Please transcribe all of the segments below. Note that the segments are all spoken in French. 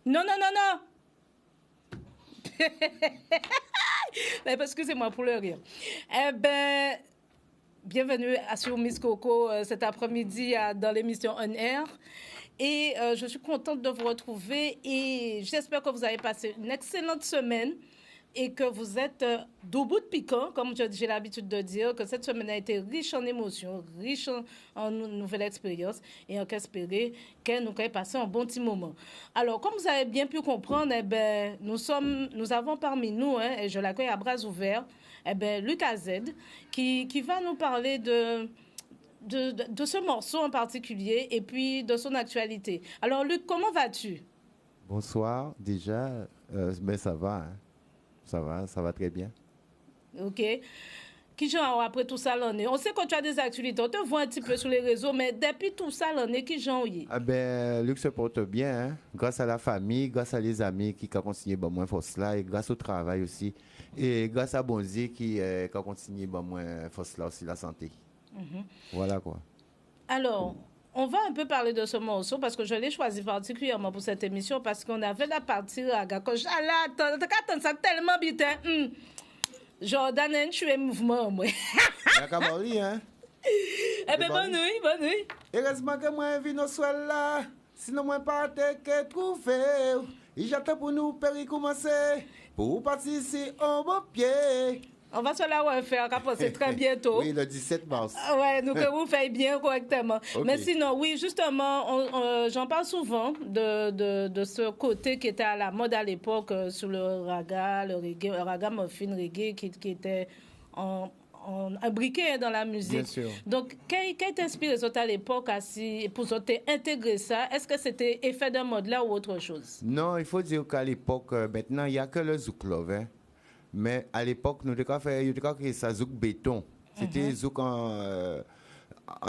Non, non, non, non. Excusez-moi pour le rire. Eh ben, bienvenue sur Miss Coco cet après-midi dans l'émission On Air. Et je suis contente de vous retrouver et j'espère que vous avez passé une excellente semaine et que vous êtes debout de piquant, comme j'ai l'habitude de dire, que cette semaine a été riche en émotions, riche en nouvelles expériences et on espérer qu'elle nous ait passé un bon petit moment. Alors, comme vous avez bien pu comprendre, eh ben, nous avons parmi nous, et je l'accueille à bras ouverts, eh ben, Lucas Z, qui va nous parler de ce morceau en particulier et puis de son actualité. Alors, Luc, comment vas-tu? Bonsoir, déjà, mais ça va, hein. Ça va très bien. OK. Qui genre après tout ça l'année? On sait que tu as des actualités, on te voit un petit peu sur les réseaux, mais depuis tout ça l'année, qui genre y est? Ah ben, Luc se porte bien, hein, grâce à la famille, grâce à les amis qui ont continué bon moins force là, et grâce au travail aussi, et grâce à Bonzi qui a continué bon moins force là aussi, la santé. Voilà quoi. Alors, on va un peu parler de ce morceau parce que je l'ai choisi particulièrement pour cette émission parce qu'on avait la partie raga. Quand j'allais attendre ça tellement vite, hein. Jordan a tué mouvement, moi. La Camori, hein? Eh bien, bonne nuit, bonne nuit. Heureusement que moi vine au soir là, sinon moi pas que trouver. Et j'attends pour nous commencer, pour partir ici en beau pied. On va se la refaire, c'est très bientôt. Oui, le 17 mars. Ouais, nous que vous faites bien correctement. Okay. Mais sinon, oui, justement, j'en parle souvent de ce côté qui était à la mode à l'époque sur le raga, le reggae, le raga muffin reggae qui était imbriqué dans la musique. Bien sûr. Donc, qu'est-ce qui t'inspire à l'époque pour intégrer ça? Est-ce que c'était effet de mode là ou autre chose? Non, il faut dire qu'à l'époque, maintenant, il n'y a que le zouk love, hein. Mais à l'époque, nous avons fait ça zouk béton. C'était zouk en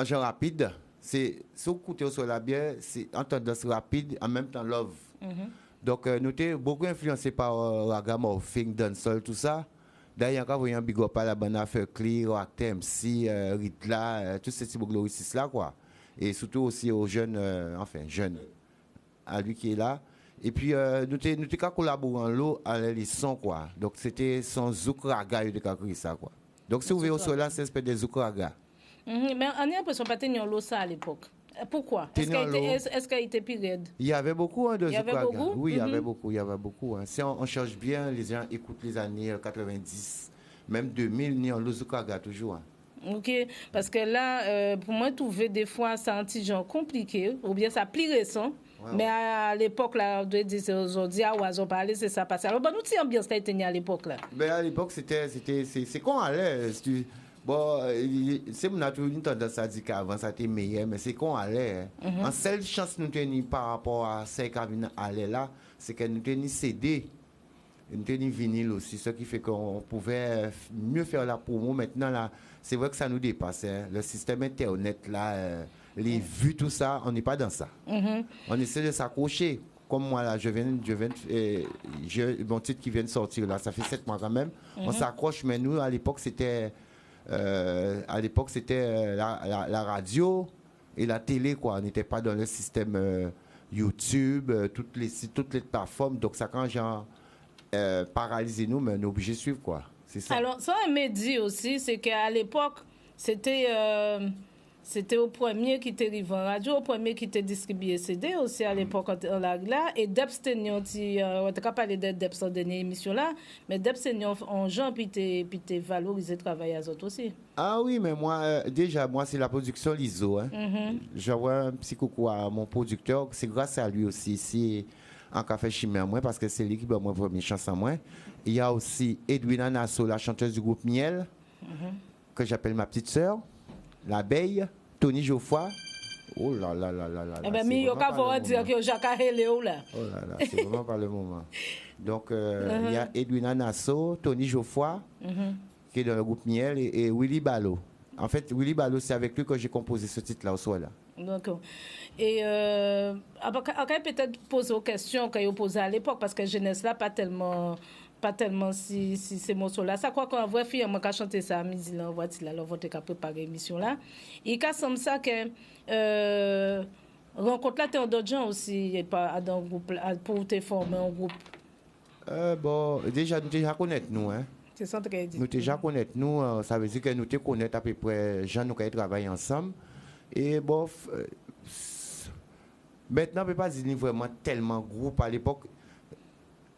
genre rapide. C'est sur côté sur la bière, c'est en tendance rapide, en même temps love. Donc nous étions beaucoup influencés par ragamuffin, dancehall, tout ça. D'ailleurs, quand vous voyez un big up à la bonne affaire Clear, Acte MC, Ritla, tous ces petits gloricistes là quoi. Et surtout aussi aux jeunes, jeunes, à lui qui est là. Et puis, nous avons collaboré en l'eau à les sons, quoi. Donc, c'était son zouk raga, nous avons créé ça, quoi. Donc, si vous voyez au sol là, c'est un peu des zouk raga. Mais on a l'impression que pas l'eau ça à l'époque. Pourquoi? Est-ce qu'elle était plus raide? Il y avait beaucoup de zouk raga. Oui, il y avait beaucoup. Hein. Si on cherche bien, les gens écoutent les années 90, même 2000, il y a le zouk raga toujours. Hein. OK, parce que là, pour moi, trouver des fois, c'est un petit genre compliqué, ou bien ça plus récent. Ouais, mais à l'époque, là, on doit dire, aujourd'hui, à Oiseau parler, c'est ça passé. Alors, bon, nous, c'est ambiance qui a été à l'époque, là. Mais à l'époque, c'est qu'on allait. Bon, c'est mon toujours une tendance à dire qu'avant, ça était meilleur, mais c'est qu'on allait. En seule chance nous tenons par rapport à ce qui allait là, c'est que nous tenons CD. Nous tenons vinyle aussi, ce qui fait qu'on pouvait mieux faire la promo. Maintenant, là, c'est vrai que ça nous dépasse. Hein. Le système Internet, là, les vues, tout ça, on n'est pas dans ça. On essaie de s'accrocher. Comme moi, là, mon titre qui vient de sortir, là, ça fait 7 mois quand même. On s'accroche, mais nous, à l'époque, c'était la radio et la télé, quoi. On n'était pas dans le système YouTube, toutes les plateformes. Donc, ça, quand genre... paralyser nous, mais on est obligé de suivre, quoi. C'est ça. Alors, ça, elle m'a dit aussi, c'est qu'à l'époque, c'était au premier qui était arrivé en radio, au premier qui était distribué CD aussi à l'époque là, et Debstenyon, on t'a parlé de Debs en dernière émission là, mais Debstenyon en gens puis t'es valorisé travailler à autres aussi. Ah oui, mais moi, déjà, c'est la production Liso. Hein. J'envoie un petit coucou à mon producteur, c'est grâce à lui aussi, c'est en café chimie à moi, parce que c'est lui qui m'a mon premier chanson à moi. Il y a aussi Edwina Nassau, la chanteuse du groupe Miel, que j'appelle ma petite sœur, l'abeille, Tony Geoffroy. Oh là là là là là. Eh bien, mais il y a dire que Jacques Héléo là. Oh là là, c'est vraiment pas le moment. Donc, il y a Edwina Nassau, Tony Geoffroy, qui est dans le groupe Miel, et Willy Ballot. En fait, Willy Ballot, c'est avec lui que j'ai composé ce titre-là au soir là. D'accord. Et après peut-être poser aux questions que vous posez à l'époque, parce que jeunesse là, pas tellement si ces morceaux-là. Ça quoi qu'un vrai fille, moi, qui a chanté ça à midi, là, on voit, là, on va préparer l'émission là. Et quand ça me ça que, rencontre là, tu es d'autres gens aussi dans le groupe, pour te former un groupe. Bon, déjà, nous déjà connaître nous, hein. C'est ça que tu dit. Nous déjà connaître nous, ça veut dire que nous te connaître à peu près, gens nous qui travaillent ensemble. Et bon, maintenant, on ne peut pas dire vraiment tellement groupe à l'époque.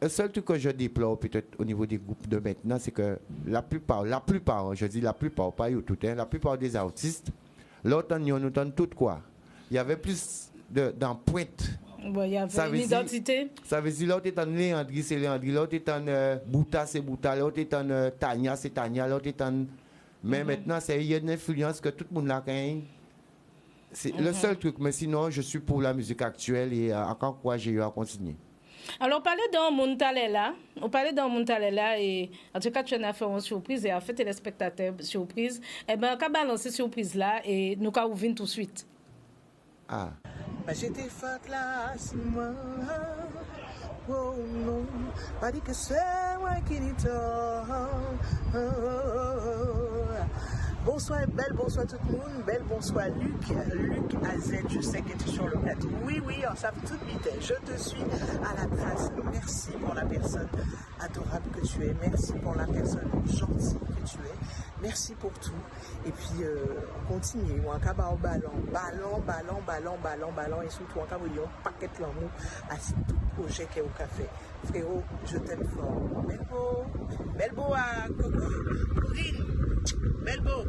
Le seul truc que je déplore peut-être au niveau des groupes de maintenant, c'est que la plupart, je dis la plupart, pas tout, hein, la plupart des artistes, l'autre nous donne tout quoi. Il y avait plus d'empreintes. Bon, il y avait une identité. Ça veut dire l'autre est en Léandri, c'est Léandri, l'autre est en Bouta, c'est Bouta, l'autre est en Tania, c'est Tania, l'autre est en... Mais maintenant, il y a une influence que tout le monde a quand même. C'est le seul truc, mais sinon, je suis pour la musique actuelle et encore quoi j'ai eu à continuer. Alors, on parlait dans Montalela, et en tout cas, tu en as fait une surprise et en fait, les spectateurs surprise. Eh bien, on a balancé surprise là et nous avons ouvert tout de suite. Ah. J'étais fat là, c'est moi. Oh non, pas dit que c'est moi qui n'y Bonsoir Belle, bonsoir tout le monde. Belle, bonsoir Luc AZ, je sais que tu es sur le plateau. Oui, on savent toute vitesse. Je te suis à la trace. Merci pour la personne adorable que tu es. Merci pour la personne gentille que tu es. Merci pour tout. Et puis, on continue. On va au ballon. Et surtout, on va un paquet de l'amour à tout projet qu'il y a au café. Frérot, je t'aime fort. Belle beau à Corinne. Belle beau.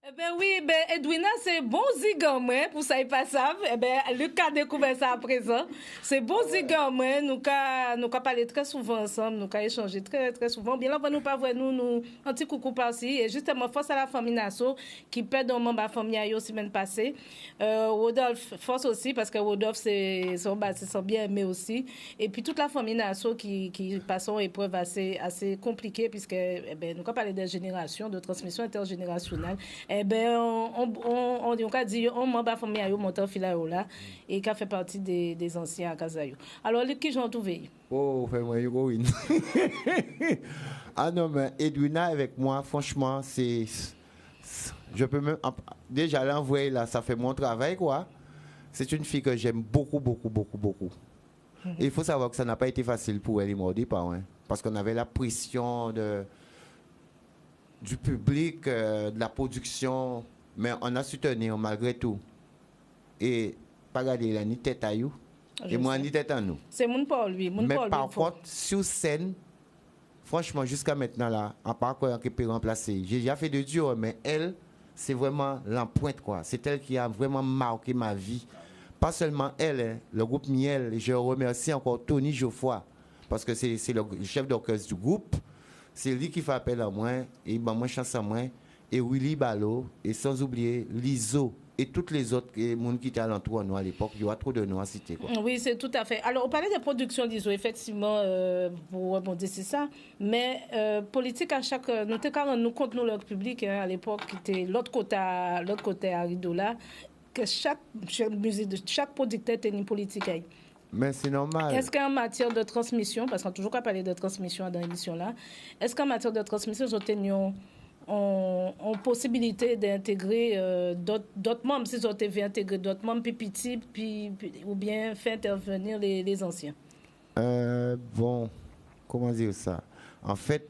Eh bien oui, Edwina, c'est bon zigan, moi, pour ça, il pas ça. Eh bien, Luc a découvert ça à présent. C'est bon zigan, moi, nous avons parlé très souvent ensemble, nous avons échangé très, très souvent. Bien là, on nous pas voir nous, un petit coucou par-ci. Et justement, force à la famille Nassau, qui perd un membre de la famille la semaine passée. Rodolphe, force aussi, parce que Rodolphe, c'est bien aimé aussi. Et puis, toute la famille Nassau qui passe une épreuve assez compliquée, puisque, eh bien, nous avons parlé de génération, de transmission intergénérationnelle. Eh bien, on dit on membre famille ayo montant filayo là et qui fait partie des anciens à Kazayo. Alors qui j'en trouvé? Oh, fais-moi héroïne. Ah non, mais Edwina avec moi, franchement, je peux même déjà l'envoyer là, ça fait mon travail quoi. C'est une fille que j'aime beaucoup. Et il faut savoir que ça n'a pas été facile pour elle au départ, hein, parce qu'on avait la pression du public, de la production, mais on a su tenir malgré tout. Et pas garder la ni tête à vous, et moi ni tête à nous. C'est mon Paul, lui. Mais par contre, sur scène, franchement, jusqu'à maintenant, là, à part quoi qui peut remplacer, j'ai déjà fait de duo, mais elle, c'est vraiment l'empreinte, quoi. C'est elle qui a vraiment marqué ma vie. Pas seulement elle, hein, le groupe Miel, je remercie encore Tony Geoffroy, parce que c'est le chef d'orchestre du groupe. C'est lui qui fait appel à moi, et moi chance à moi, et Willy Ballot, et sans oublier Lizo, et toutes les autres gens qui étaient alentour à nous à l'époque. Il y a trop de noms à citer. Quoi. Oui, c'est tout à fait. Alors, on parlait de production Lizo, effectivement, pour rebondir sur ça, mais politique à chaque... Nous nous compte nous, leur public, hein, à l'époque, qui était l'autre côté à Ridola, que chaque producteur était une politique. Mais c'est normal. Est-ce qu'en matière de transmission, parce qu'on a toujours parlé de transmission dans l'émission là, est-ce qu'en matière de transmission, nous avons possibilité d'intégrer d'autres membres, si vous avez intégré d'autres membres, puis petits, ou bien faire intervenir les anciens? Bon, comment dire ça? En fait,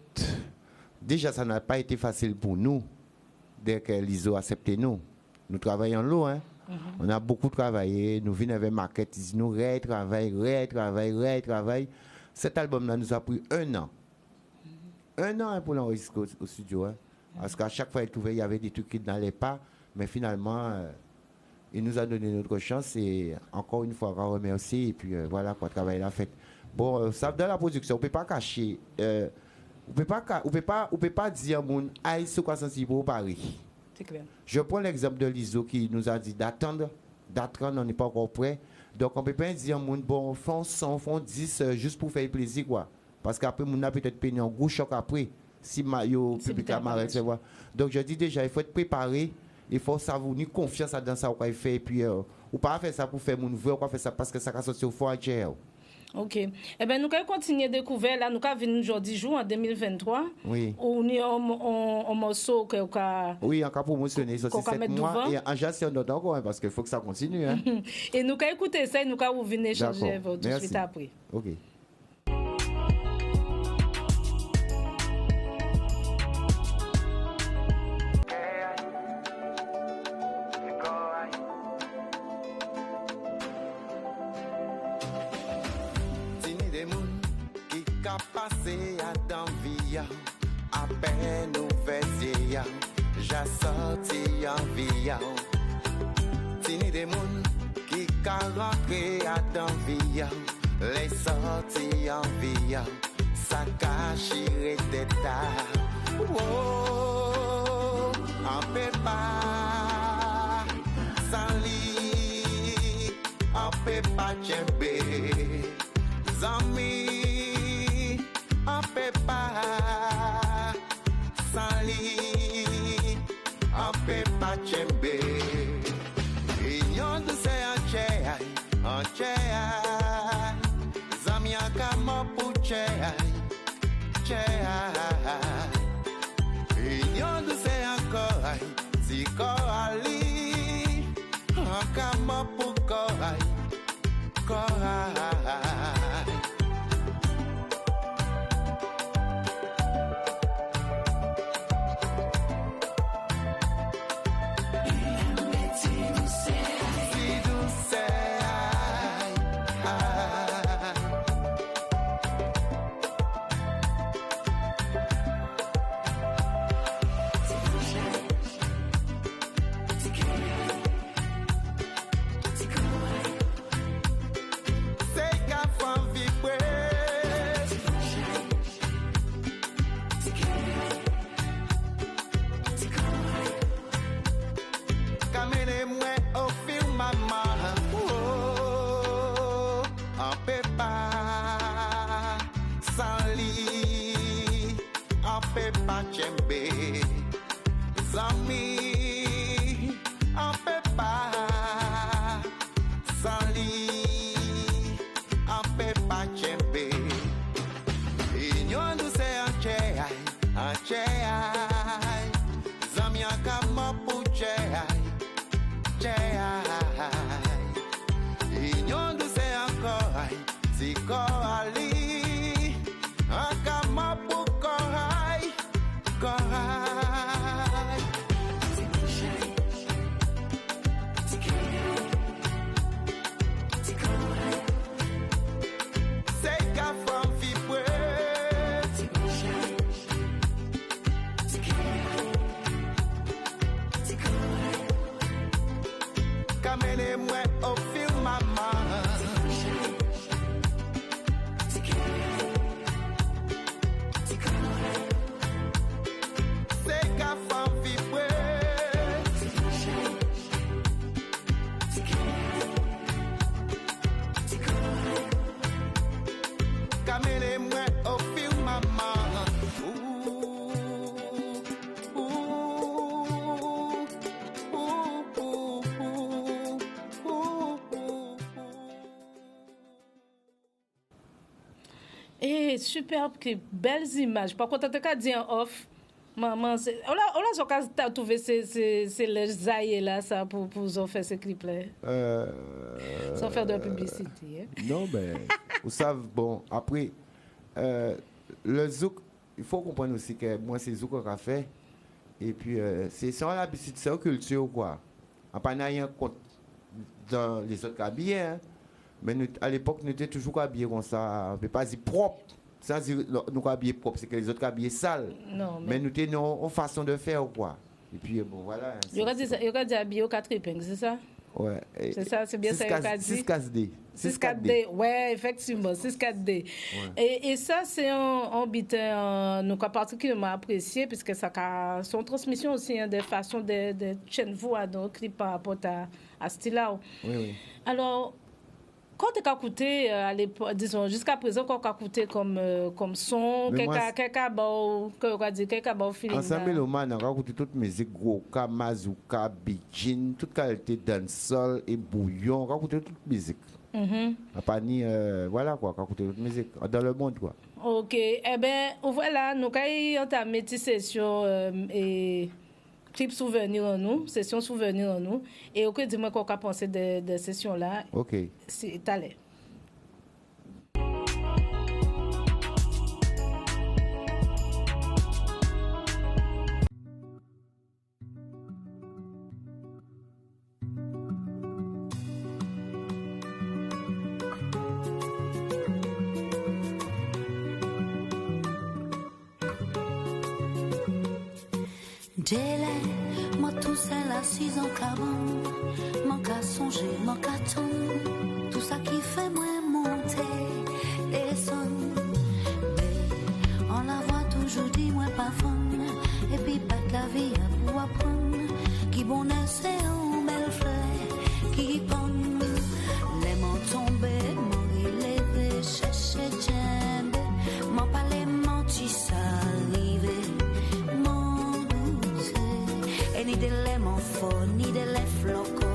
déjà, ça n'a pas été facile pour nous, dès que l'ISO a accepté nous. Nous travaillons en lot, hein? On a beaucoup travaillé, nous venons avec maquette, nous retravaillons. Cet album-là nous a pris 1 an. 1 an hein, pour l'enregistrer au studio. Hein. Parce qu'à chaque fois, il y avait des trucs qui n'allaient pas, mais finalement, il nous a donné notre chance et encore une fois, on remercie et puis voilà quoi, travail l'a fait. Bon, ça dans la production, on ne peut pas cacher, on peut pas dire mon aïe ce qu'on sensible pour Paris. Clair. Je prends l'exemple de l'ISO qui nous a dit d'attendre, on n'est pas encore prêt. Donc, on ne peut pas dire, bon, font 100, font 10 juste pour faire plaisir, quoi. Parce qu'après, on a peut-être payé un gros choc après, si le public a marre, etc. Donc, je dis déjà, il faut être préparé, il faut savoir, ni confiance dans ça, qu'on fait, et puis, ou pas faire ça pour faire mon vœu, ou pas faire ça parce que ça va sortir au fond à Tchèque. OK. Eh bien, nous allons continuer à découvrir. Là, nous allons venir aujourd'hui jour en 2023. Oui. Où nous avons un morceau que oui, encore promotionner. Ça, c'est 7 mois. Et en gestion d'autant encore, parce qu'il faut que ça continue. Hein. Et nous allons écouter ça et nous allons venir échanger tout de suite après. OK. Passé à d'envie, à peine ouvert, j'ai sorti en vie. Tini des moun qui a rentré à d'envie, les sortis en vie, ça cache et d'état. Oh, en pépa, sans lit, en pépa tchembé, zami. En pépa, sans lit, en pépa tchembé. Ignon de c'est en tchéaï, zami en kama pou tchéaï. Ignon de c'est encore, si korali, en kama pou koraï. Superbe clip, belles images. Par contre, tu as dit en off, maman, on a trouvé ces les là ça pour faire ce clip là. Sans faire de publicité. Hein? Non, ben, vous savez, bon, après, le zouk, il faut comprendre aussi que moi, c'est zouk qu'on a fait. Et puis, c'est sans l'habitude, c'est une culture, quoi. En pas rien contre dans les autres habillés, hein. Mais nous, à l'époque, nous étions toujours habillés comme ça, on ne peut pas dire propre. Sans dire nous habillés propre, c'est que les autres habillés sales. Non, mais nous étions en façon de faire, quoi. Et puis, bon, voilà. Il y aura dit habillé au 4 épingles, c'est ça? Ouais. C'est ça, c'est bien ça qu'il a dit. 6-4D. 6-4D, ouais, effectivement, 6-4D. Ouais. Et ça, c'est un bitin nous avons particulièrement apprécié, puisque ça a son transmission aussi hein, des façons de chaîne voix dans le clip par rapport à ce style-là. Oui, oui. Alors, quand tu as écouté, disons, jusqu'à présent, quand tu as écouté comme son, quelques feeling. Ensemble, on a écouté toute musique, Goka, Mazouka, Bijin, toute qualité dancehall et bouillon, on a écouté toute musique. Pas ni, voilà quoi, quand écouter notre musique, dans le monde quoi. Ok, eh bien, voilà, nous avons entamé une session et clip souvenir en nous, session souvenir en nous. Et ok, dis-moi quoi qu'a pensé de session là. Ok. C'est allé. Délai, moi tout seul assis en cabane, mon qu'à songer, mon qu'à attendre, tout ça qui fait moi monter et sonne. Mais on la voit toujours dit moi pas fun, et puis pas que la vie a pour apprendre, qui bon c'est un bel fleur, qui ponne, les mains tombées, mon élevé, chercher djembe, mon palais menti salivé. Ni de lait mon faux, ni de lait floco.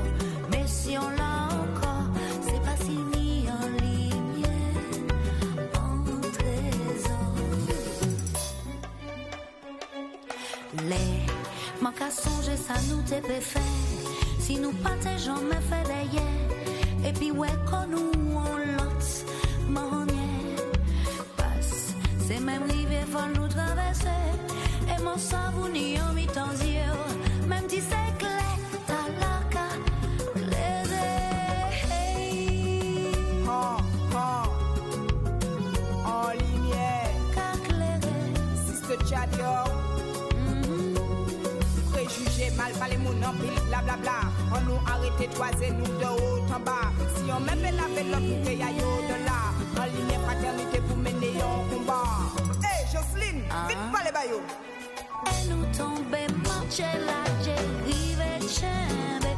Mais si on l'a encore, c'est pas si ni en lumière, en trésor. Les manques à songer, ça nous t'est fait. Si nous partons, jamais fait d'ailleurs. Et puis, ouais, quand nous on l'autre, manière. Passe, c'est même rivière, faut nous traverser. Et mon savon, ni en mi-temps, même si c'est clair, t'as la en lumière, si ce chat préjugé, mal parler mon en pile, blablabla. On nous arrête toiser nous de haut en bas. Si on même la belle l'autre que y'a de là, en lumière fraternité pour mener un combat. Hey Jocelyne, vite parler bayo. Et nous tomber, marcher là, j'arrive, chambre.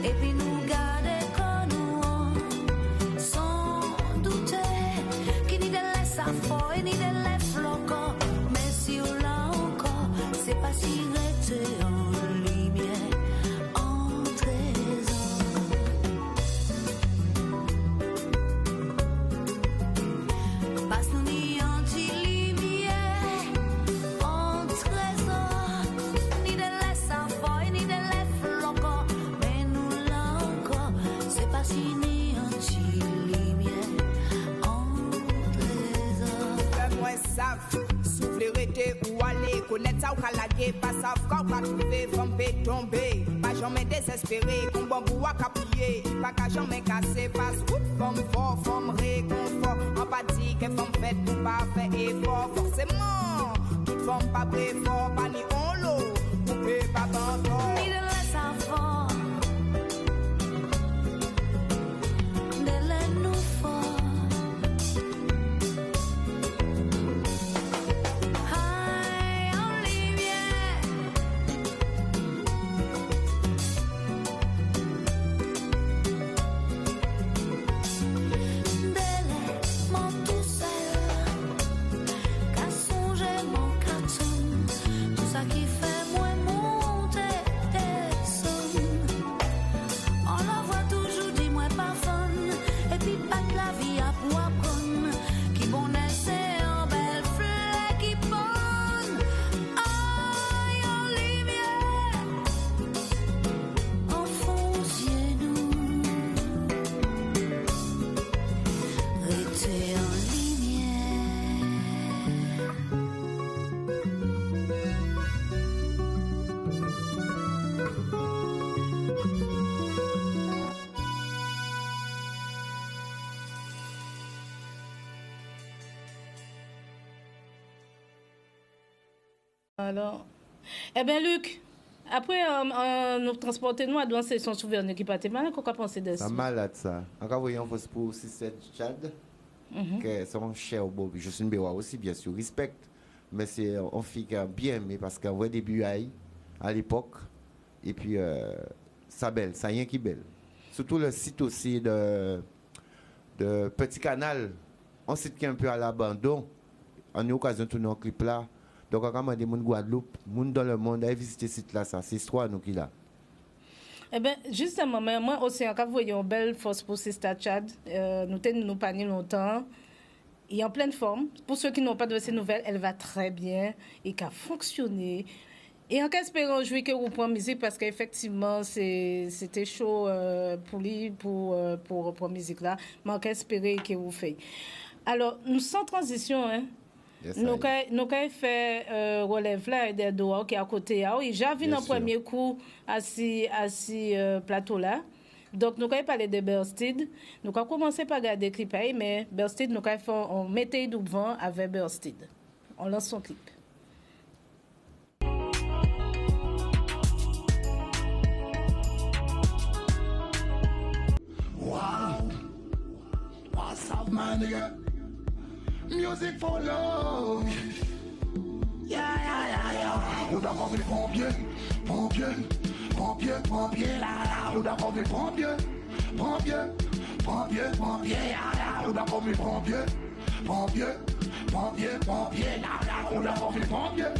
Et puis nous garder comme nous, sans douter, qui ni de laisse à fort et ni de laisse flocon. Mais si on l'a encore, c'est pas si resté en lumière, en trésor. Passe nous ni anti-lumière. Ou aller connaître ça ou calaguer, pas savoir quand on va trouver, vamper, tomber. Pas jamais désespéré, qu'on bon bout à caprier. Pas qu'à jamais casser, pas scoop, femme fort, femme réconfort. En pas dit que femme fait tout pas fait effort. Forcément, toute femme pas prêt fort, pas ni on l'eau, coupé pas bantôt. Ni de laisse à fort, de l'aide nous fort. Alors, eh bien, Luc, après, nous transporter nous à dans session souvenir qui partait mal, qu'est-ce qu'on pense de ça? C'est malade ça. Encore voyons faut pour 6-7 Tchad, que son cher Bobby, je suis une béwa aussi, bien sûr, respect. Mais c'est on fait bien, mais parce qu'en vrai début à l'époque, et puis ça belle, ça rien qui belle. Surtout le site aussi de Petit Canal, un site qui est un peu à l'abandon. On a eu l'occasion de tourner un clip là. Donc, quand on a des gens de Guadeloupe, gens dans le monde, à visiter ce site là, ça, c'est histoire nous qui là. Eh bien, justement, mais moi aussi, quand vous voyez une belle force pour Sista Tchad, nous tenons pas ni longtemps. Il est en pleine forme. Pour ceux qui n'ont pas de ces nouvelles, elle va très bien et qu'elle fonctionné. Et en espérant jouer que vous prenez musique parce qu'effectivement, c'était chaud pour lui, pour reprendre musique là. Mais en espérer que vous faites. Alors, nous sans transition, hein. Yes, Nous avons fait relève là des doigts qui est à côté. Et j'ai vu dans le premier coup à ce plateau là. Donc, nous avons parlé de Bursteed. Nous avons commencé par regarder le clip, mais Bursteed, nous avons fait on mettait devant avec Bursteed. On lance son clip. Wow, what's up, my nigga? Music for love. Yeah. On a envie de pompier, là. On a envie de pompier, yeah. On a envie de pompier, là. On a envie de pompier, yeah.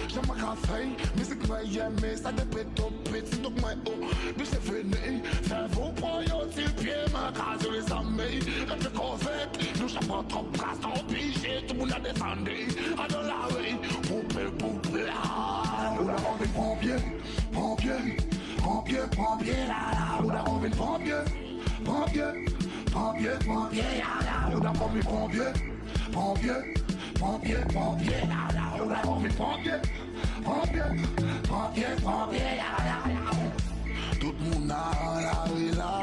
J'aime ma café, musique moyenne, mais ça dépend de petit, donc moi, mais c'est fini. Faire vos poignons, s'il pied, ma case, les amis. Et puis qu'on fait, nous j'apprends trop de place, trop piché, tout le monde a descendu. À dans la rue, poupée, on a envie de pompier, là. On a envie de pompier, yeah. On a envie de pompier, là. On a envie de pompier, tout le monde a la villa.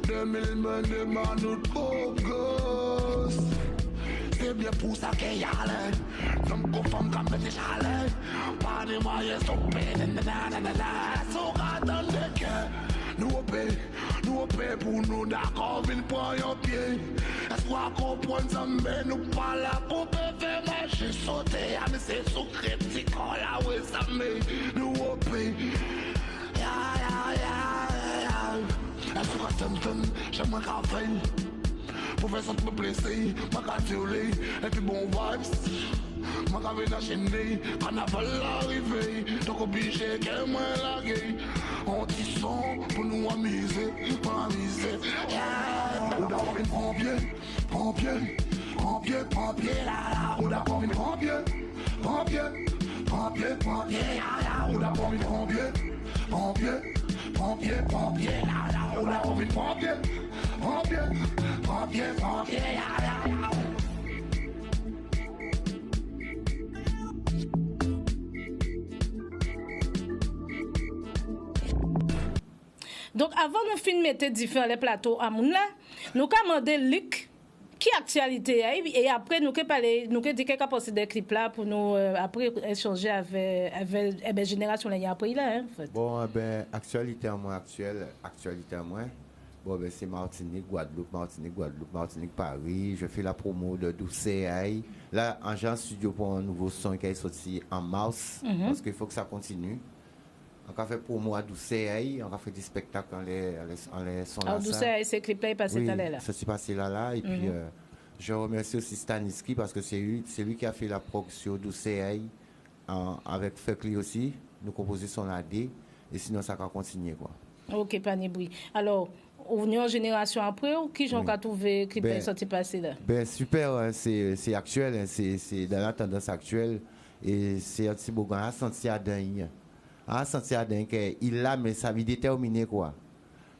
2000 me demande notre beau gosse. C'est bien pour ça qu'il y a l'air. Comme qu'on femme comme des chalets. Pas de moyens stoppés. Soura dans le cœur. Nous au paix pour nous d'accord, vine prendre un pied. Est-ce qu'on comprend ça, mais nous pas là pour faire marcher, sauter. Ah, mais c'est sucré, petit corps là, oui, ça met nous au paix. Est-ce qu'on t'aime, j'aime un café. Pour faire ça, me blesser, ma cassée, et puis bon vibes. Ma caverne enchaînée, carnaval arrivé, donc obligé qu'elle m'a largué. On dit son pour nous amuser, yeah. On a envie de pompier, là. On a envie de pompier, yeah. On a envie de pompier, là. On a envie de pompier, yeah. Donc, avant de filmer les différents plateaux à Mounla, nous avons demandé Luc qui actualité et après nous avons dit qu'il y a passé des clips là pour nous après échanger avec génération là après là hein, en fait. Bon actualité à moi. Bon c'est Martinique, Guadeloupe, Paris. Je fais la promo de Doucet. Là en genre studio pour un nouveau son qui est sorti en mars parce qu'il faut que ça continue. On a fait promo à Doucet, on a fait des spectacles en les sons là. Doucet, c'est clip là, il passé tout à l'heure. Ça s'est passé là. Et puis, je remercie aussi Staniski parce que c'est lui qui a fait la production Doucet avec Fekli aussi. Nous composer son AD. Et sinon, ça va continuer, quoi. Ok, pas de bruit. Alors, on est en génération après ou qui j'en a trouvé clip là sorti passé là? Super, hein, c'est actuel, hein, c'est dans la tendance actuelle. Et c'est un petit beau gars à sentir à dingue. À sentir il l'a mais sa vie déterminée quoi.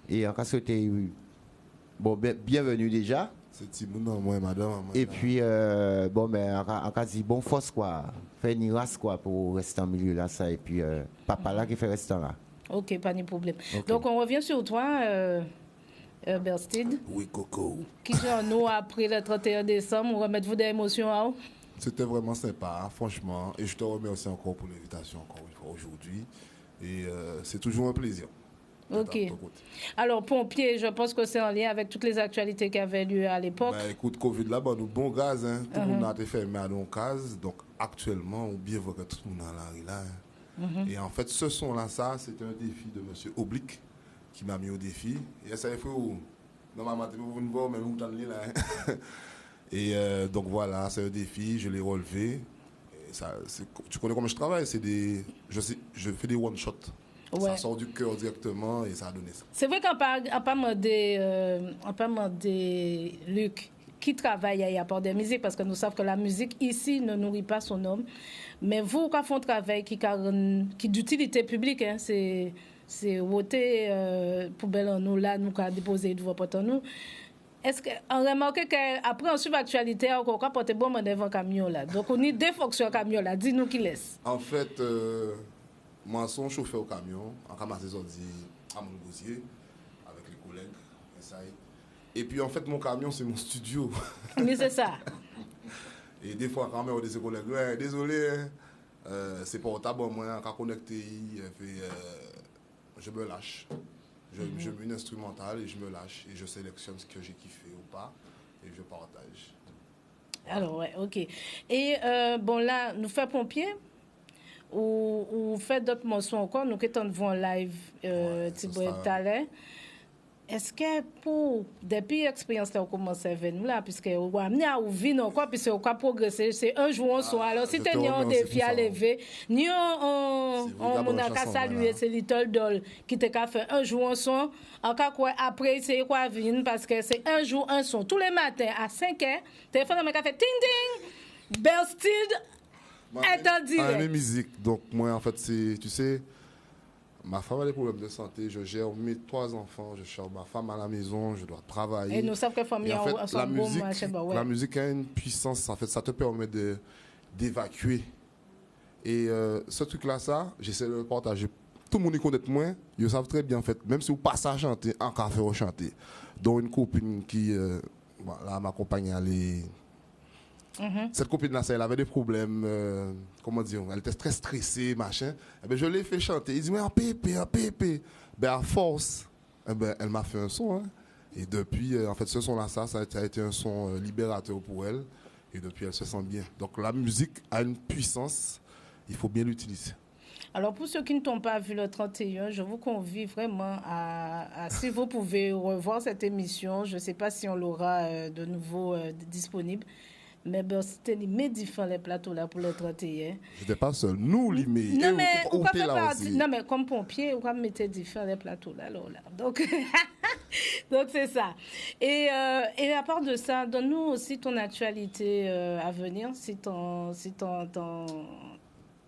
Et en cas souhaité bienvenue déjà. C'est Timoun moi madame. Et puis en cas dit bon force quoi. Faire une race quoi pour rester en milieu là ça et puis papa là qui fait rester là. OK, pas de problème. Okay. Donc on revient sur toi Bursteed. Oui Coco. Qui genre nous après le 31 décembre, on remettre vous des émotions à vous? C'était vraiment sympa, franchement. Et je te remercie encore pour l'invitation, encore une fois, aujourd'hui. Et c'est toujours un plaisir. OK. Alors, pompier, je pense que c'est en lien avec toutes les actualités qui avaient lieu à l'époque. Ben, écoute, Covid là-bas, nous bon gaz. Hein. Tout le monde a été fermé à nos cases. Donc, actuellement, on bien voit que tout le monde est la rue là. Hein. Et en fait, ce son-là, ça, c'était un défi de M. Oblique qui m'a mis au défi. Et ça, il faut... Normalement, vous ne voyez même où là. Et donc voilà, c'est un défi, je l'ai relevé. tu connais comment je travaille, je fais des one-shots. Ouais. Ça sort du cœur directement et ça a donné ça. C'est vrai qu'on n'a pas demandé Luc qui travaille à Apport des musiques parce que nous savons que la musique ici ne nourrit pas son homme. Mais vous, quand vous faites un travail qui d'utilité publique, hein, c'est voter poubelle en nous là, nous avons déposé devant en nous. Est-ce qu'on remarque qu'après on suit l'actualité, on va porter bon devant un camion là. Donc on a deux fonctions camion là. Dis-nous qui laisse. En fait, moi, je suis chauffeur au camion, en ramasse des ordi à mon gosier, avec les collègues. Et puis en fait, mon camion, c'est mon studio. Mais c'est ça. Et des fois, quand même, on dit aux collègues, ouais, désolé, c'est portable, moi, quand connecté, je me lâche. Je mets une instrumentale et je me lâche. Et je sélectionne ce que j'ai kiffé ou pas. Et je partage. Alors, ouais, ok. Et bon, là, nous faisons pompier ou fait d'autres morceaux encore. Nous qui sommes en live, Thibaut Talais. Est-ce que pour depuis l'expérience là, on commence à venir là, puisque on va amener à ouvrir encore, puisque on va progresser, c'est un jour en soir. Alors si tu as un défi à lever, nous on a qu'à saluer c'est Little Doll qui t'a fait un jour en son, encore quoi après c'est quoi venir parce que c'est un jour un son. Tous les matins à 5h, téléphone m'a fait ting ting, Belsted est en direct. Mes musiques, donc moi en fait c'est, tu sais, ma femme a des problèmes de santé, je gère mes 3 enfants, je gère ma femme à la maison, je dois travailler. Et nous savons que famille en fait, la musique a une puissance, en fait, ça te permet d'évacuer. Et ce truc-là, j'essaie de le partager. Tout le monde y connaît moins, ils savent très bien, en fait, même si vous passez à chanter, encore faire chanter. Donc une copine qui, là, m'accompagne à aller. Cette copine-là, elle avait des problèmes, comment dire, elle était très stressée, machin. Eh bien, je l'ai fait chanter. Il dit, mais en pépé. Ben, à force, eh ben, elle m'a fait un son. Hein. Et depuis, en fait, ce son-là, ça a été un son libérateur pour elle. Et depuis, elle se sent bien. Donc, la musique a une puissance, il faut bien l'utiliser. Alors, pour ceux qui ne t'ont pas vu le 31, je vous convie vraiment à si vous pouvez revoir cette émission, je ne sais pas si on l'aura de nouveau disponible. Mais ben, c'était les médifants les plateaux là pour le 31. Je n'étais pas seul. nous les non mais on peut pas non mais comme pompier on va mettre différents les plateaux là. Donc c'est ça. Et à part de ça, donne-nous aussi ton actualité à venir si ton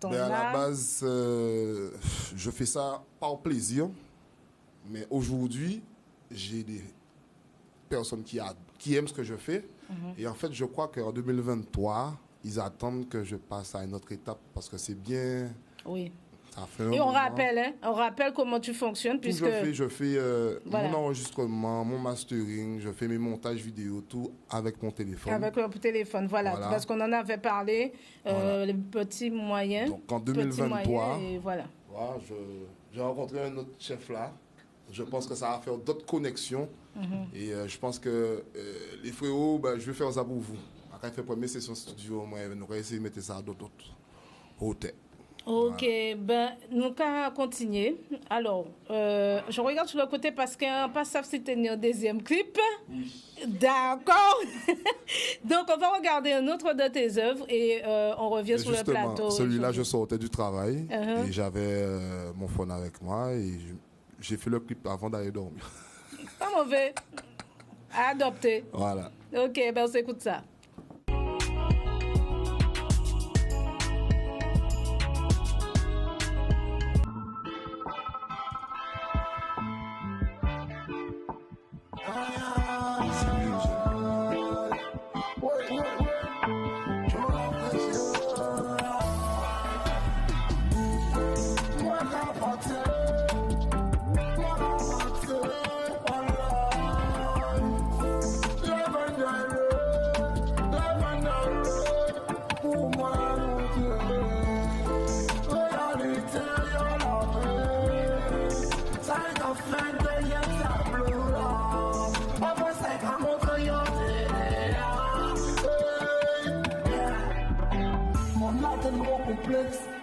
à la base je fais ça par plaisir. Mais aujourd'hui, j'ai des personnes qui aiment ce que je fais. Et en fait, je crois qu'en 2023, ils attendent que je passe à une autre étape parce que c'est bien. Oui. Ça fait et on rappelle comment tu fonctionnes puisque je fais voilà. Mon enregistrement, mon mastering, je fais mes montages vidéo, tout avec mon téléphone. Avec le téléphone, voilà. Parce qu'on en avait parlé, les petits moyens. Donc en 2023, et voilà. J'ai rencontré un autre chef là. Je pense que ça va faire d'autres connexions. Et je pense que les frérots, je vais faire ça pour vous. Quand il fait la première session studio, moi, on va essayer de mettre ça à d'autres hôtels. Ok, voilà. Nous allons continuer. Alors, je regarde sur le côté parce qu'on pas savent si tu un deuxième clip. Oui. D'accord. Donc, on va regarder un autre de tes œuvres et on revient sur le plateau. Celui-là, je sortais du travail et j'avais mon phone avec moi et j'ai fait le clip avant d'aller dormir. Pas mauvais. Adopté. Voilà. Ok, on s'écoute ça.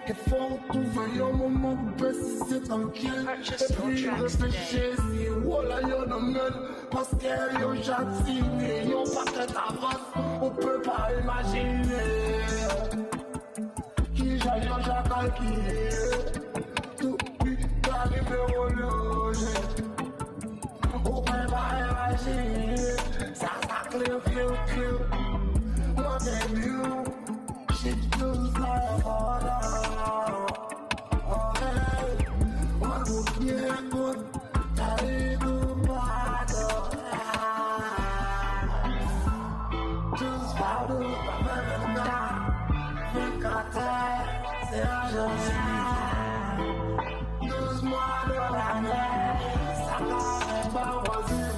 Et faut trouver un moment pour préciser tranquille. Et puis réfléchir si voilà y'en a même. Parce que y'en j'attire, y'en pas que t'avances, on peut pas imaginer. Tout vite arrivé au loge. Au point va agir. Ça clear. Moi t'aime you. She does like order. One good yeah good. Carry the bad. Just follow my man. Think I tell. C'est un jour. Douze-moi de l'année. Ça carré pas voisin.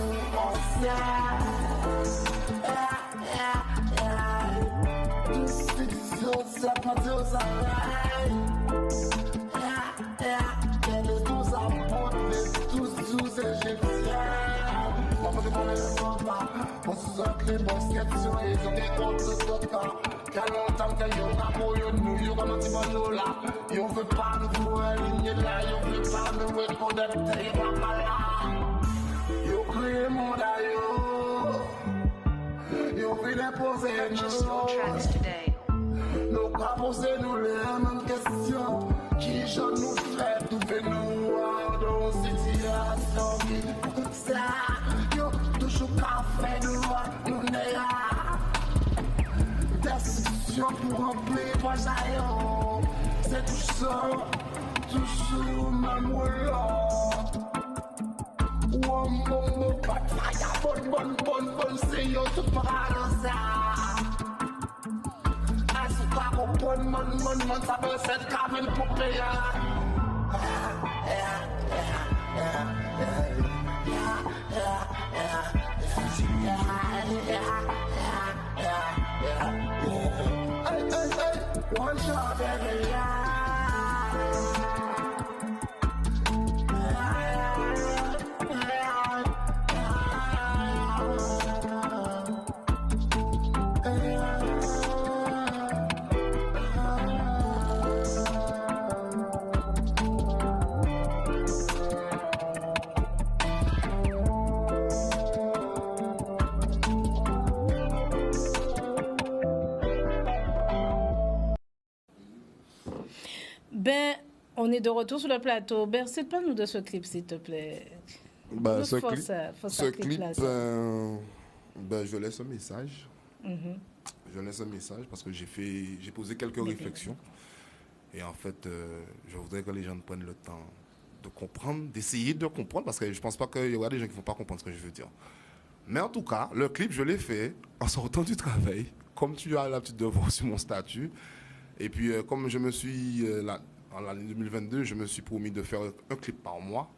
Purchase your tracks today. Nous pas poser nous les mêmes questions. Qui je nous fait trouver nous dans une situation qui ça. Yo, toujours qu'à faire nous n'ayons. Décision pour remplir moi j'aille. C'est toujours même là. Bon, pas bonne, c'est yo tout par ça. Mon, ça veut cette cabine pour payer. One shot every Ben, on est de retour sur le plateau. Bercé, parle-nous de ce clip, s'il te plaît. Ben, ce clip, je laisse un message. Je laisse un message parce que j'ai posé quelques réflexions. Et en fait, je voudrais que les gens prennent le temps de comprendre, d'essayer de comprendre, parce que je ne pense pas qu'il y aura des gens qui ne vont pas comprendre ce que je veux dire. Mais en tout cas, le clip, je l'ai fait en sortant du travail, comme tu as l'habitude de voir sur mon statut. Et puis, comme je me suis, en l'année 2022, je me suis promis de faire un clip par mois.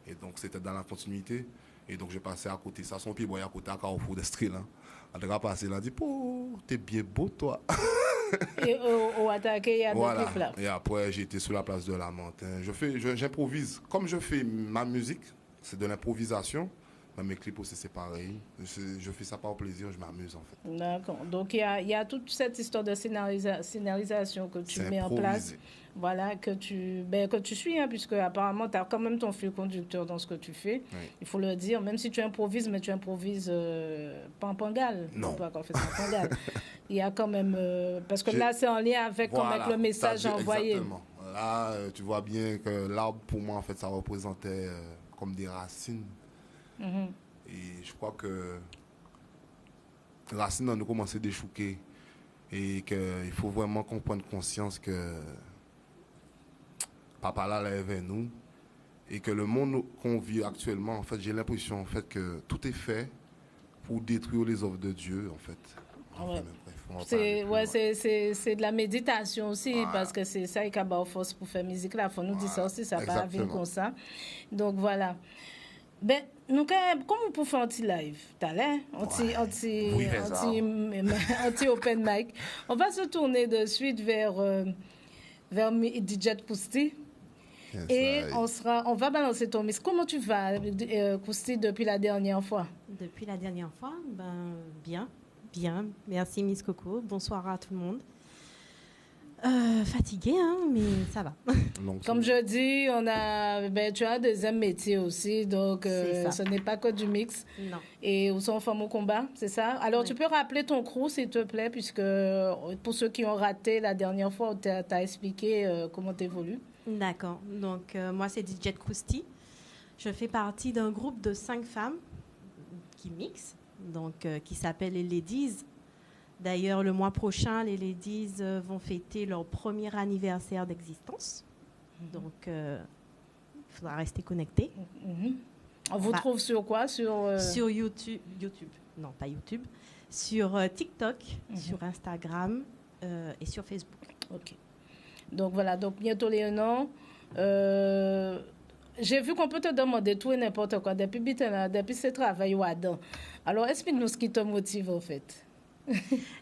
Et donc, c'était dans la continuité. Et donc, j'ai passé à côté. Ça, son pied, à côté à Carrefour d'Estrée, là. On a passé là, on dit, oh, t'es bien beau, toi. Et au attaqué, il y a voilà. Clip là. Et après, j'ai été sur la place de la Montagne. J'improvise. Comme je fais ma musique, c'est de l'improvisation. Mais mes clips aussi, c'est pareil. Je fais ça par plaisir, je m'amuse en fait. D'accord. Donc, il y a toute cette histoire de scénarisation que tu mets en place. Voilà, que tu suis, hein, puisque apparemment, tu as quand même ton fil conducteur dans ce que tu fais. Oui. Il faut le dire, même si tu improvises, mais tu improvises pas en pangal. Non. Pas encore fait ça en pangal. Il y a quand même... parce que là, c'est en lien avec, avec le message envoyé. Exactement. Là, tu vois bien que l'arbre, pour moi, en fait, ça représentait comme des racines. Mm-hmm. Et je crois que les racines ont commencé à déchouquer. Et qu'il faut vraiment qu'on prenne conscience que Papa là est vers nous. Et que le monde qu'on vit actuellement, en fait, j'ai l'impression en fait, que tout est fait pour détruire les œuvres de Dieu, en fait. Ouais. C'est de la méditation aussi, parce que c'est ça qui a force pour faire musique là. Il faut nous dire ça aussi, ça va venir comme ça. Donc voilà. Ben, nous, comment pour faire un petit live? T'as l'air? Anti-open mic. On va se tourner de suite vers DJ Kousti. Yes, et on va balancer ton mix. Comment tu vas, Kousti, depuis la dernière fois? Depuis la dernière fois, bien. Merci Miss Coco. Bonsoir à tout le monde. Fatiguée, hein, mais ça va. Comme je dis, tu as un deuxième métier aussi, donc C'est ça. ce n'est pas que du mix. Non. Et où sont femmes au combat, c'est ça? Alors, tu peux rappeler ton crew, s'il te plaît, puisque pour ceux qui ont raté la dernière fois, tu as expliqué comment tu évolues. D'accord. Donc, moi, c'est DJ Krusty. Je fais partie d'un groupe de 5 femmes qui mixent, donc qui s'appelle les Ladies. D'ailleurs, le mois prochain, les Ladies vont fêter leur premier anniversaire d'existence. Donc, il faudra rester connecté. On vous trouve sur quoi? Sur YouTube. Non, pas YouTube. Sur TikTok, sur Instagram et sur Facebook. OK. Donc, voilà. Donc, bientôt les noms. J'ai vu qu'on peut te demander tout et n'importe quoi depuis ce travail ou Adam. Alors, explique-nous ce qui te motive, en fait.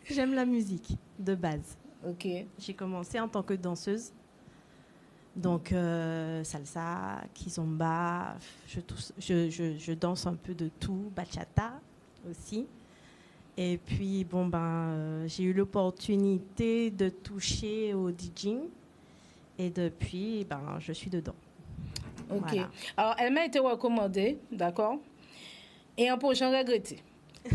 J'aime la musique, de base. OK. J'ai commencé en tant que danseuse. Donc, salsa, kizomba, je danse un peu de tout, bachata aussi. Et puis, j'ai eu l'opportunité de toucher au DJing. Et depuis, je suis dedans. OK. Voilà. Alors, elle m'a été recommandée, d'accord? Et un peu, j'en regretté.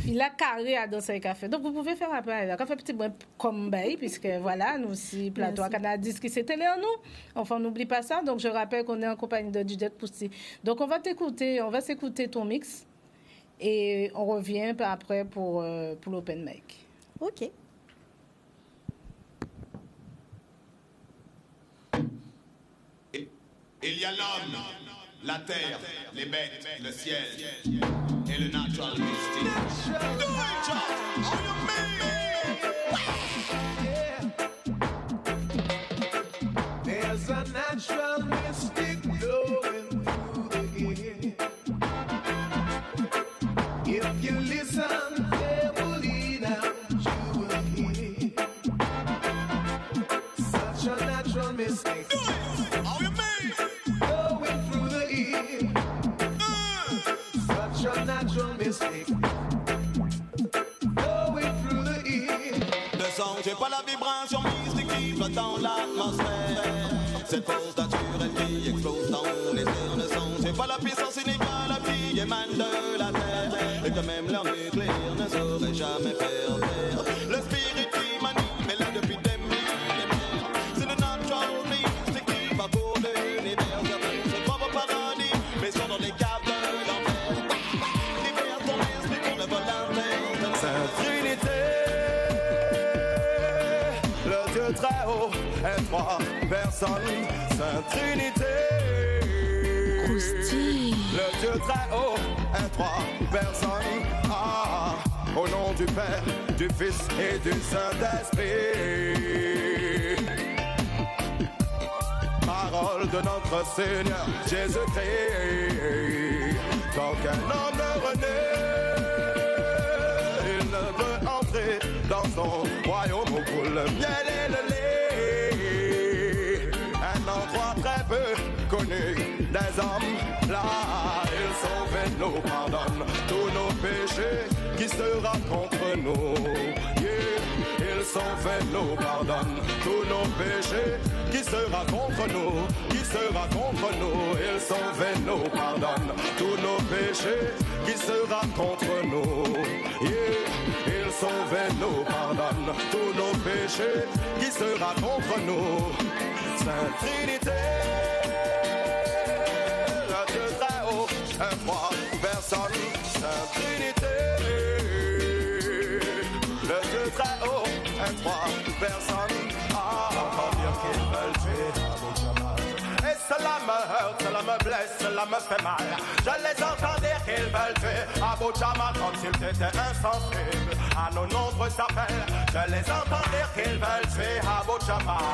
Il a carré à danser avec café. Donc, vous pouvez faire appel à elle. Elle a fait petit brin comme bail, puisque voilà, nous aussi, Plateau à Canada, qui c'était là, nous. Enfin, on n'oublie pas ça. Donc, je rappelle qu'on est en compagnie de DJ Krusty. Donc, on va s'écouter ton mix. Et on revient après pour l'open mic. OK. Il y a l'homme, la terre, les bêtes, le ciel et le natural mystic. There's a natural mystic blowing through the air. If you listen carefully now, you will hear such a natural mystic. Natural mystic going through the ear. Le son, j'ai pas la vibration mystique qui flotte dans l'atmosphère. Cette force naturelle qui explose dans les airs. Le son, j'ai pas la puissance inégale qui émane de la terre. Et que même leur nucléaire ne saurait jamais faire taire. Le spirit qui m'anime est là depuis des millénaires. C'est le natural mystic qui parcourt l'univers. Certains se croient au paradis, mais sont dans les caves de l'enfer. Sainte Trinité, le Dieu très haut est 3 personnes. Sainte Trinité, le Dieu très haut est 3 personnes. Ah, au nom du Père, du Fils et du Saint-Esprit. Parole de notre Seigneur Jésus-Christ. Tant qu'un homme renaît, dans son royaume où coule le miel et le lait. Un endroit très peu connu des hommes. Là, il sauve et nous pardonne tous nos péchés qui se contre nous. Yeah. Il sauve et nous pardonne tous nos péchés qui sera contre nous, qui sera contre nous. Il sauve et nous pardonne tous nos péchés qui sera contre nous. Yeah. Il sauve et nous pardonne tous nos péchés qui sera contre nous. Sainte Trinité, le Dieu très haut, un 3 personnes. Sainte Trinité, le Dieu très haut, un 3 personnes. Ah, encore dire qu'ils veulent tuer Abu Jamal. Et cela me heurte, cela me blesse, cela me fait mal. Je les entends dire qu'ils veulent tuer Abu Jamal comme s'ils étaient insensibles à nos nombreux appels. Je les entends dire qu'ils veulent tuer Abu Jamal.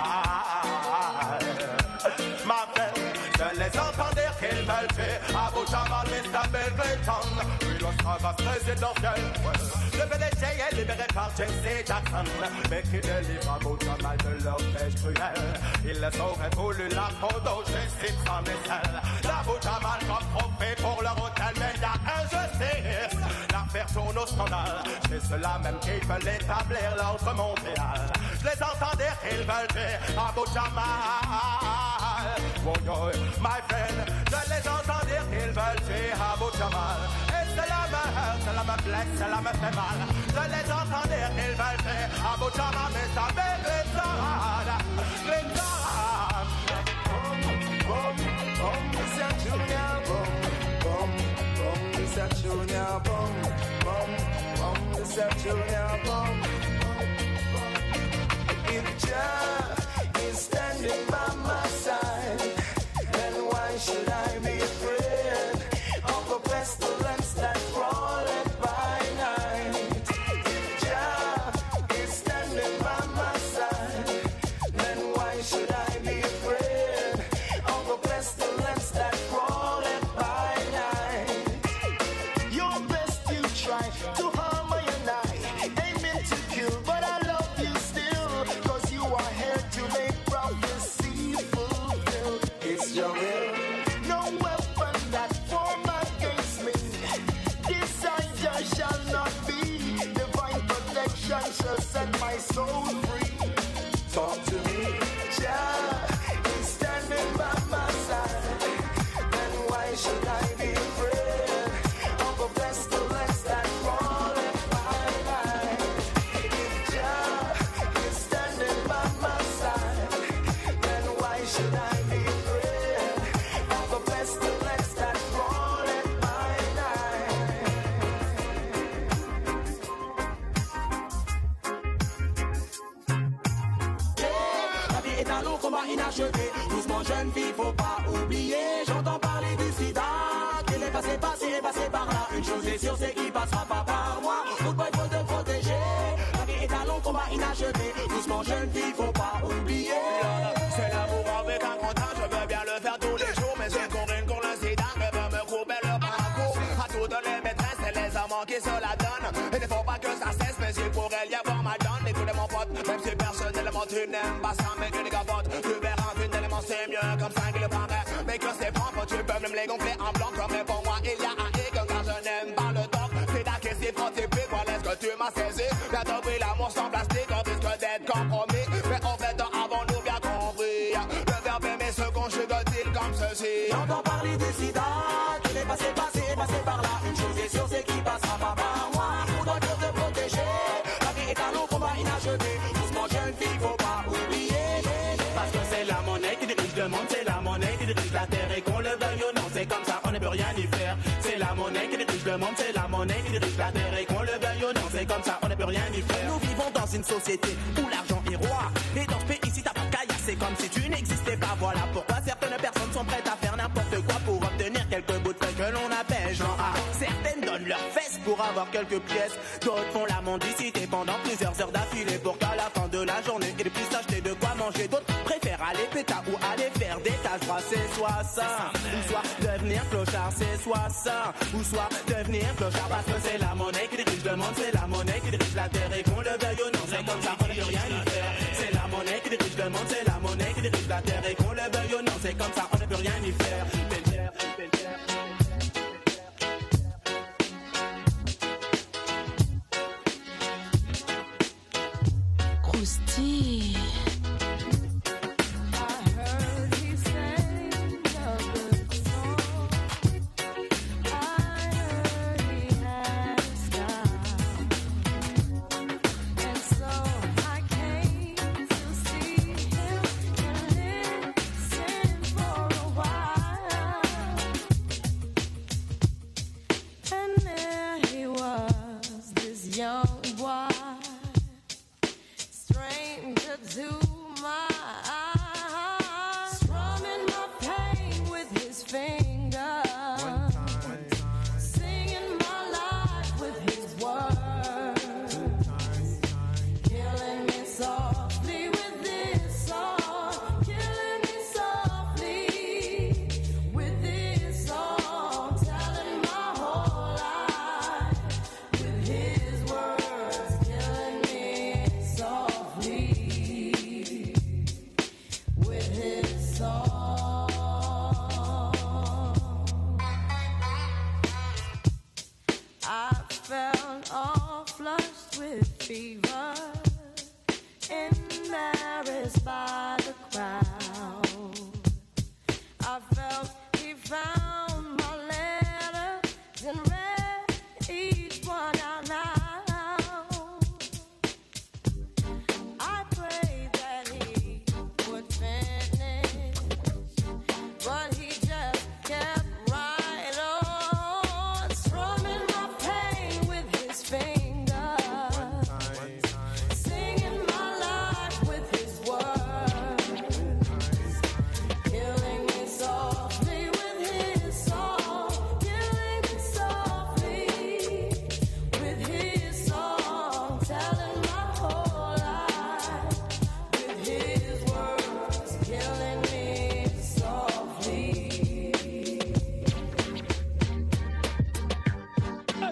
Ma belle, je les entends dire qu'ils veulent tuer Abu Jamal, Mr. Bill Clinton. Puis l'Australie présidentielle. Le PDG est libéré par Jesse Jackson, mais qui délivre Abu Jamal de leur piège cruel. Ils les auraient voulu la photo, je cite sans aisselle. Abu Jamal comme trophée pour leur hôtel, mais il y a injustice. L'affaire sous nos scandales. C'est ceux-là même qui veulent établir l'ordre mondial. Je les entends dire qu'ils veulent tuer Abu Jamal. Oh yo, my friend, je les entends dire qu'ils veulent tuer Abu Jamal. Et cela me hurt, cela me blesse, cela me fait mal. Je les entends dire qu'ils veulent tuer Abu Jamal, mais ça fait glissade. Boom, boom, Mr. Junior, boom, boom, boom, Mr. Junior, boom, boom, boom, Mr. Junior, boom. If Jah is standing by my side, then why should I be afraid of a pestilence that crawleth by night? If Jah is standing by my side, then why should I be afraid of a pestilence that crawleth by night? Your best you try to harm I and I, aiming to kill, but I love you still, 'cause you are here to make prophecy fulfilled. It's your will, no weapon that form against me, desire shall not be, divine protection shall set my soul free. Talk to me, Jah is standing by my side, then why should I be afraid of a pestilence that crawleth by night? If Jah is standing by my side, then why should I be afraid of a pestilence that crawleth by night? La vie est un long combat inachevé. Doucement jeune fille, faut pas oublier. J'entends parler du sida. Qu'il est passé par là. Une chose est sûre, c'est qu'il passera pas par moi. Good boy, faut te protéger. La vie est un long combat inachevé. Doucement jeune fille, faut pas oublier. C'est l'amour avec un grand âge. Je veux bien le faire tous les jours, mais j'ai couru une le sida. Je veux me couper le parcours. À toutes les maîtresses et les amants qui se la donnent. Il ne faut pas que ça cesse, mais il pourrait y avoir mal donne. Écoutez mon pote, même si personnellement tu n'aimes pas ça, mais tu les capotes. Tu verras finalement c'est mieux comme ça qu'il le paraît. Mais que c'est propre, tu peux même les gonfler en blanc. Comme pour moi, il y a un hic, car je n'aime pas le temps. C'est là que c'est protypique, voilà ce que tu m'as saisi. Bientôt pris l'amour sans plastique, on risque d'être compromis. Mais en fait, avons-nous bien compris? Le verbe aimer se conjugue-t-il comme ceci? J'entends parler du sida, qu'il est passé par là. Une chose est sûre, c'est qu'il passera pas par moi. On doit te protéger. La vie est un long combat inachevé. Doucement jeune fille, faut pas oublier. Parce que c'est la monnaie qui dirige le monde, c'est la monnaie qui dirige la terre. Et qu'on le veuille ou non, c'est comme ça, on ne peut rien y faire. C'est la monnaie qui dirige le monde, c'est la monnaie qui dirige la terre. Et qu'on le veuille ou non, c'est comme ça, on ne peut rien y faire. Nous vivons dans une société où l'argent est roi. Et dans ce pays, si t'as pas de caillasse, c'est comme si tu n'existais pas. Voilà pourquoi certaines personnes sont prêtes à faire n'importe quoi pour obtenir quelques bouts de pain que l'on appelle genre A. Certaines donnent leurs fesses pour avoir quelques pièces. D'autres font la mendicité pendant plusieurs heures d'affilée pour qu'à la fin de la journée, ils puissent acheter de quoi manger. D'autres préfèrent aller péta ou aller faire des tâches droits. C'est soit ça, ou soit devenir clochard. C'est soit ça, ou soit devenir clochard. Parce que c'est la monnaie qui dirige le monde, c'est la monnaie qui dirige la terre. Et qu'on le veuille ou non, c'est comme ça, on ne peut rien y faire. C'est la monnaie qui dirige le monde, c'est la monnaie qui dirige la terre. Et qu'on le veuille ou non, c'est comme ça, on ne peut rien y faire. Croustille. Young boy, stranger to my eyes, strumming my pain with his fingers, singing my life with his words, killing me softly with this song, killing me softly with this song, telling my whole life with his words, killing me softly. noticed by the crowd. I felt he found my letters and read each one out loud. I prayed that he would finish, but he just kept right on, strumming my pain with his fingers, singing my life with his words, killing me softly with his song, killing me softly with his song, telling my whole life with his words, killing me softly.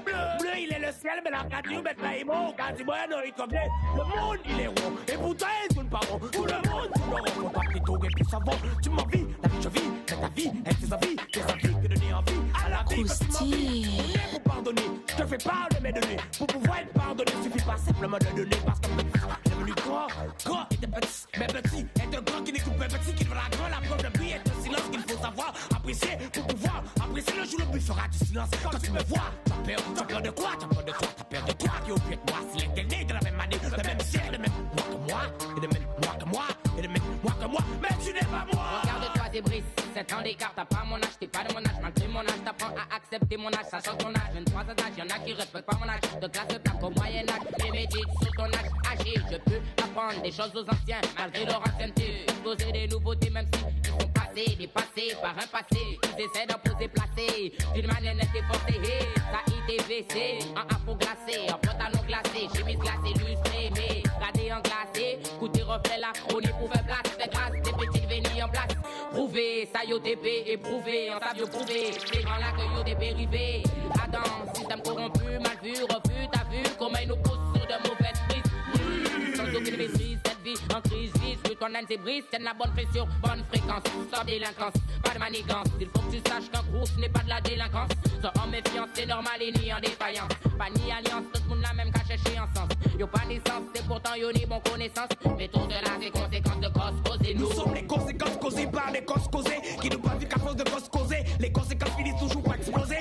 Bleu, il est le ciel, mais la radio, mais pas émo. Quand il moyen, il comme le monde, il est rond. Et pourtant, il ne pas rond. Tout le monde, tout le rond. Faut pas que tout et puis ça va. Tu m'en vis, la vie, je vis. C'est ta vie, et tes envies que donner envie à la vie. Que tu m'en vis. On est pour pardonner. Je te fais part de mes données. Pour pouvoir être pardonné, il suffit pas simplement de donner. Parce que est devenu grand était petit. Mais petit est un grand qui n'écoute pas petit, qui devra grand. La preuve de vie est un silence qu'il faut savoir apprécier pour pouvoir apprécier le jour le but fera du silence. Quand tu me vois, tu as peur de quoi? Tu as peur de quoi? Tu as peur de toi qui au pied de moi. Si l'éternité de la même année, le même ciel, le même moi que moi, et le même moi que moi, et le même moi que moi, mais tu n'es pas moi. Regarde-toi des brises, 7 ans d'écart, t'as pas mon âge, t'es pas de mon âge, malgré mon âge, t'apprends à accepter mon âge, sachant ton âge, 23 ans d'âge, y'en a qui respectent pas mon âge, de classe de tape au moyen âge, les médites sur ton âge âgé, je peux apprendre des choses aux anciens, malgré leur ancienneté, exposer des nouveautés, même si ils sont passés, dépassés par un passé, ils essaient d'imposer placer, d'une manière nette et forcée, ça ITVC, en afro glacé, en pantalon glacé, chemise glacée, lustrée, mais gradé en glacé, côté reflet là, on y pour faire place, fait grâce, des petites vénies en place, prouvé, ça yo TP, éprouvé, en savio prouvé, c'est grand là que yo des dérivés, Adam, système corrompu, mal vu, refus, t'as vu, comment ils nous poussent sur de mauvaises prises, sans aucune maîtrise, cette vie en crise, vise, que ton âne s'ébrise, c'est de la bonne pression, bonne fréquence, sans délinquance, pas de manigance, il faut que tu saches qu'un groupe ce n'est pas de la délinquance, sans en méfiance, c'est normal et ni en défaillance, pas ni alliance, tout le monde la même qu'à chercher en sens, yo pas naissance, c'est pourtant yo ni bon connaissance, mais tout cela c'est conséquence de cause causée, nous sommes les conséquences causées par les causes causées, qui n'ont pas vu qu'à force de causes causées, les conséquences finissent toujours par exploser,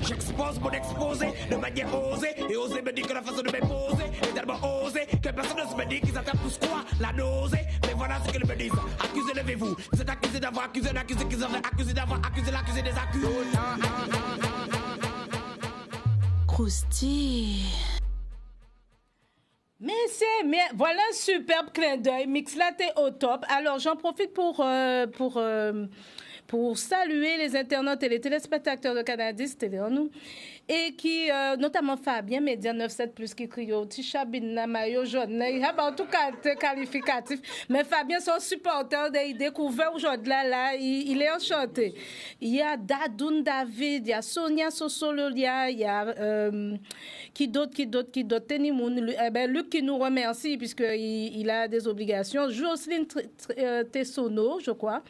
j'expose mon exposé, de manière osée, et oser me dire que la façon de m'imposer est tellement osée, que personne ne se me dit qu'ils attendent tous quoi, la nausée, mais voilà ce qu'ils me disent, accusez, levez-vous, vous êtes accusés d'avoir accusé l'accusé qu'ils auraient accusé d'avoir accusé l'accusé des accusés. Croustille. Mais voilà un superbe clin d'œil. Mix là, t'es au top. Alors, j'en profite pour saluer les internautes et les téléspectateurs de Canadis Télé en nous. Et qui, notamment Fabien, Média 97+, qui crie au Tisha Binna Mayo Jaune. Il a en tout cas été qualificatif. Mais Fabien, son supporter, il découvert aujourd'hui là, il est enchanté. Il y a Dadoun David, il y a Sonia Sosololia, il y a qui d'autre, Tenimoun, Luc qui nous remercie puisqu'il a des obligations. Jocelyne Tessonneau, je crois.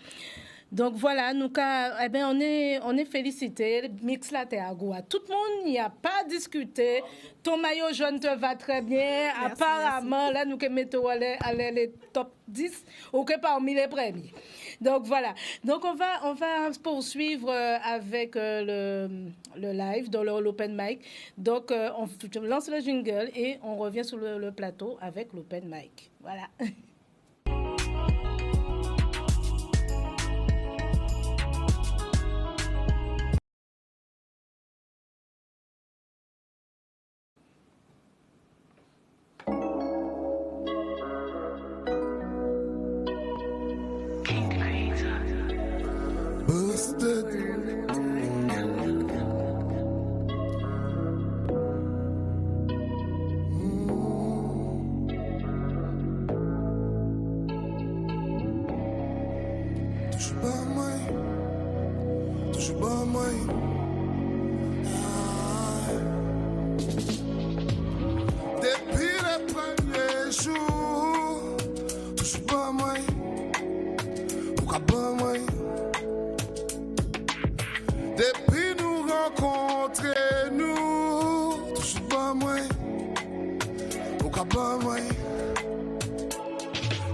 Donc voilà, nous, on est félicités. Mix la Théagoua. Tout le monde n'y a pas discuté. Ton maillot jaune te va très bien. Merci, apparemment, merci. Là, nous mettons les top 10 ou que parmi les premiers. Donc voilà. Donc on va poursuivre avec le live dans l'open mic. Donc on lance le jingle et on revient sur le plateau avec l'open mic. Voilà.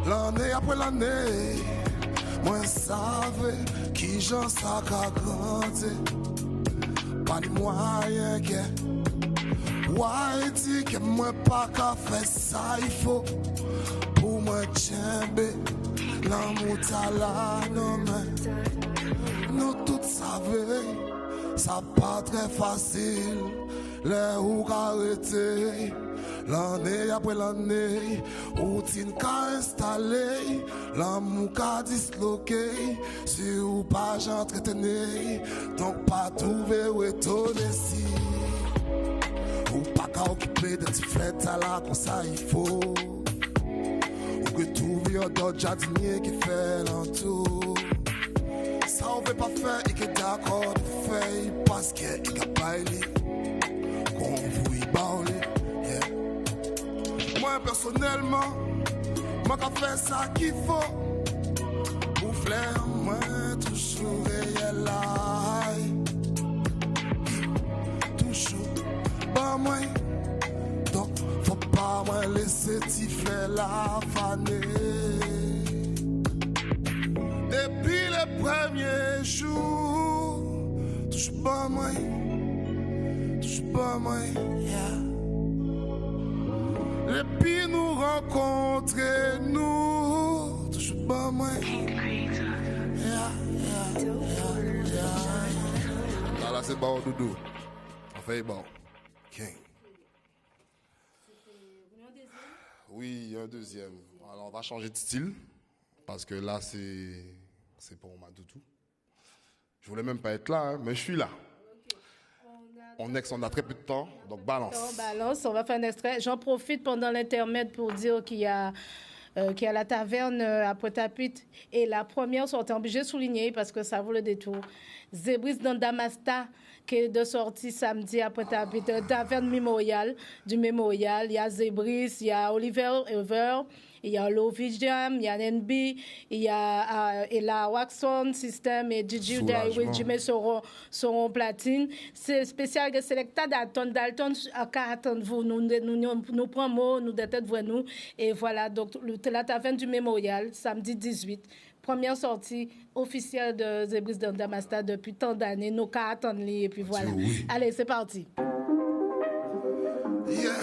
L'année L'année après l'année, moi savais qui j'en ça qu'a grandi. Pas de moyen que ouais dit que moi pas qu'à faire ça il faut pour moi tchembe l'amour ta la non mais nous tous savons ça pas très facile les ou arrêter l'année après l'année routine qu'a installé l'amour qu'a disloqué si ou pas j'entretenais donc pas trouver où étonner si ou pas qu'à occuper de petits flettes à la comme ça il faut ou que trouver un d'autres jardinier qui fait l'entour ça on veut pas faire et que d'accord de faire parce que il a pas éli qu'on vous y baoule yeah. Moi personnellement moi qu'a fait ça qu'il faut pour flair moi toujours réel là pas moi, donc faut pas moi laisser tifler la fanée. Depuis le premier jour, touche pas moi, yeah. Depuis nous rencontrer, nous, touche pas moi, yeah. Là c'est bon, doudou. On fait bon. King. Oui, il y a un deuxième. Alors, on va changer de style. Parce que là, c'est pour ma toutou. Je voulais même pas être là, hein, mais je suis là. On a très peu de temps, donc balance. On va faire un extrait. J'en profite pendant l'intermède pour dire qu'il y a la taverne à Pointe-à-Pitre. Et la première sortie, obligée de souligner parce que ça vaut le détour. Zébris dans Damasta, qui est de sortie samedi à Pointe-à-Pitre. Taverne mémorial, du mémorial. Il y a Zébris, il y a Oliver Ever, il y a Lovi Jam, il y a NB, il y a la Waxon System et Gigi Uday, oui, Jimmy seront platine. C'est spécial que Selecta Dalton à attendre vous, nous prenons, nous détectons nous. Et voilà, donc la taverne du mémorial, samedi 18. Première sortie officielle de Zébris dans Damasta depuis tant d'années. Nous qu'à attendre et puis voilà. Oui. Allez, c'est parti. Yeah,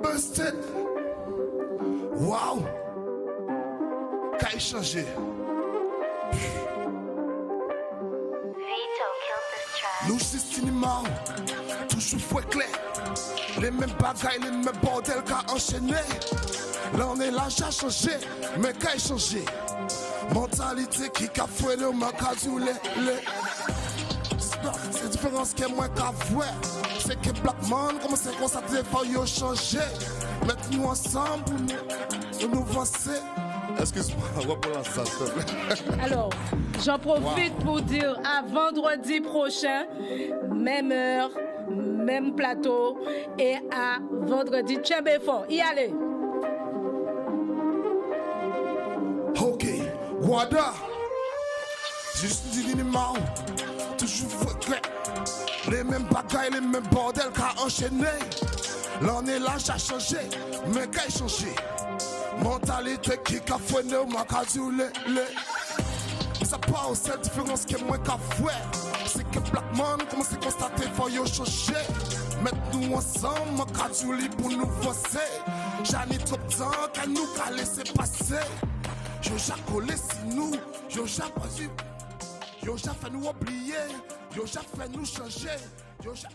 busted. Wow. Qu'à échanger. Nous c'est cinéma, toujours fouet clair. Les mêmes bagailles, les mêmes bordels qu'à enchaîner. Là on est là, j'ai changé, mais qu'à échanger. Mentalité qui a fouetté au macadou c'est différence que moi qu'a voir. C'est que Black Man commence à constater faut y changer. Mettons-nous ensemble pour nous avancer. Excuse-moi, reprends ça s'il te plaît. Alors, j'en profite pour dire à vendredi prochain, même heure, même plateau et à vendredi Tchembefort. Y allez. Ok. Guada, juste du minimum, toujours clair. Les mêmes bagailles, les mêmes bordels qu'à enchaîner. Là on est là, j'ai changé, mais qu'à changer. Mentalité qui a fouetté au macadou ça pas aux seule différence que moi qu'a fouet. C'est que Black Man commence à constater faut y changer. Mettons-nous ensemble, macadou pour nous avancer. J'en ai trop de temps qu'à nous qu'à laisser passer. Yo j'ai collé si nous, yo j'ai pas eu, yo j'ai fait nous oublier, yo j'ai fait nous changer, yo j'ai...